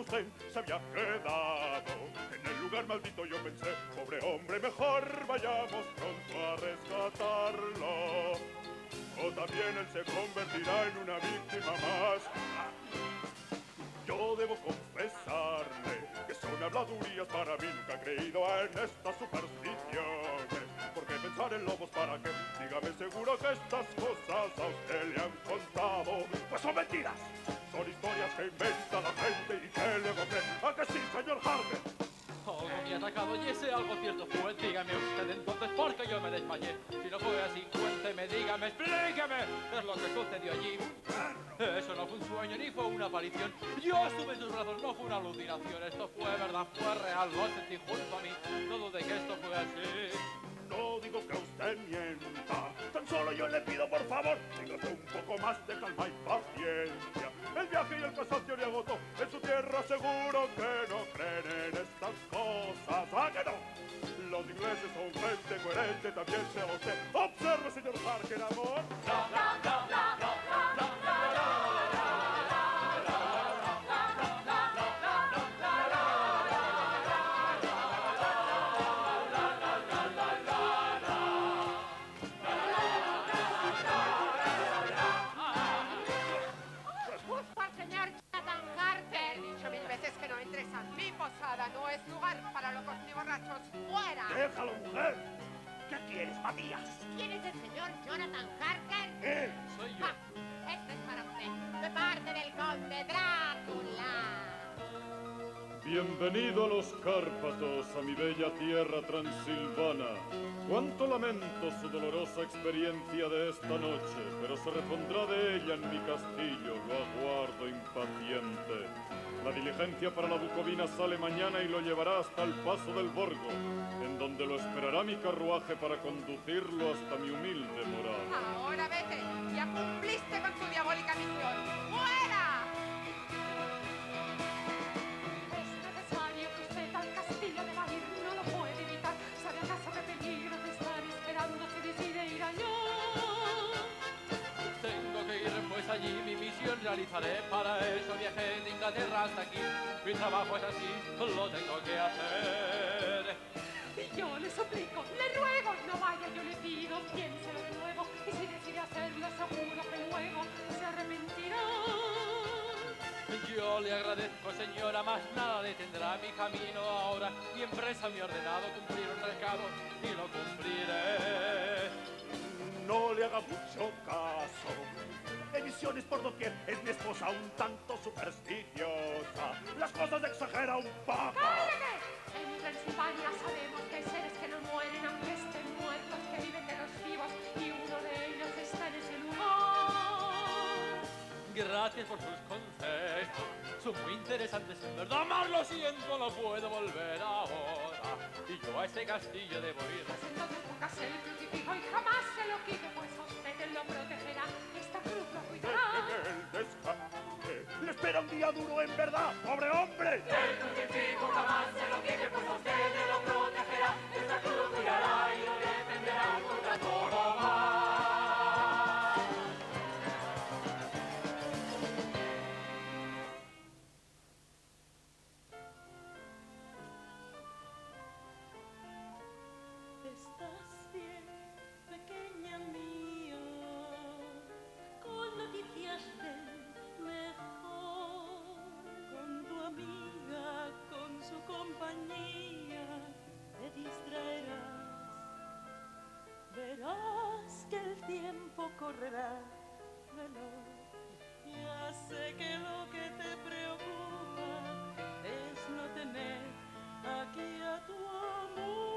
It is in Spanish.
usted se había quedado. En el lugar maldito yo pensé, pobre hombre, mejor vayamos pronto a rescatarlo. O también él se convertirá en una víctima más. Yo debo confesarle que son habladurías para mí. Nunca he creído en estas supersticiones. ¿Por qué pensar en lobos? ¿Para qué? Dígame seguro que estas cosas a usted le han contado. Pues son mentiras. Son historias que inventa la gente y que luego cree. ¿A que sí, señor Harker? Algo me ha atacado y ese algo cierto fue. Dígame usted entonces por qué yo me desmayé. Si no fue así, cuénteme, dígame, explíqueme qué es lo que sucedió allí. Eso no fue un sueño ni fue una aparición. Yo estuve en sus brazos, no fue una alucinación. Esto fue verdad, fue real, lo sentí junto a mí. No dude que esto fue así. No digo que usted mienta, tan solo yo le pido por favor, dígame un poco más de calma y paciencia. El viaje y el cansancio le agotó, en su tierra seguro que no creen en estas cosas. ¿Ah, que no? Los ingleses son gente coherente, también se lo sé. Observe, señor Harker, amor. No es lugar para locos ni borrachos. ¡Fuera! ¡Déjalo, mujer! ¿Qué quieres, Matías? ¿Quién es el señor Jonathan Harker? ¿Eh? Soy yo. Este es para usted, de parte del conde Drácula. Bienvenido a los Cárpatos, a mi bella tierra transilvana. Cuánto lamento su dolorosa experiencia de esta noche, pero se repondrá de ella en mi castillo, lo aguardo impaciente. La diligencia para la Bucovina sale mañana y lo llevará hasta el paso del Borgo, en donde lo esperará mi carruaje para conducirlo hasta mi humilde morada. Ahora vete, ya cumpliste con tu diabólica misión. ¡Fuera! Es necesario que usted al castillo de Bahir no lo puede evitar. ¿Sabe acaso qué peligro te están esperando si decide ir allá? Tengo que ir pues allí, mi misión realizaré. Para eso viajé de Inglaterra hasta aquí. Mi trabajo es así, lo tengo que hacer. Y yo le suplico, le ruego, no vaya, yo le pido, piénselo de nuevo. Y si decide hacerlo, seguro que luego se arrepentirá. Yo le agradezco, señora, más nada detendrá mi camino ahora. Mi empresa me ha ordenado cumplir un recado y lo cumpliré. No le haga mucho caso. Emisiones por doquier, es mi esposa un tanto supersticiosa. Las cosas exagera un poco. ¡Cállate! En Transilvania sabemos que hay seres que no mueren aunque estén muertos, que viven de los vivos y uno de ellos está en ese lugar. Gracias por sus consejos, son muy interesantes en verdad, mas lo siento, no puedo volver ahora. Y yo a ese castillo debo ir. Pues entonces póngase el crucifijo y jamás se lo quite, pues a usted él lo protegerá, esta cruz lo cuidará. El descarte. Le espera un día duro en verdad, pobre hombre. El crucifijo jamás se lo quite, pues a usted él lo protegerá, esta cruz lo cuidará y lo defenderá contra todo mal. ¿Estás bien, pequeña mía? Con noticias del mejor, con tu amiga, con su compañía, te distraerás. Verás que el tiempo correrá veloz. Ya sé que lo que te preocupa es no tener aquí a tu amor.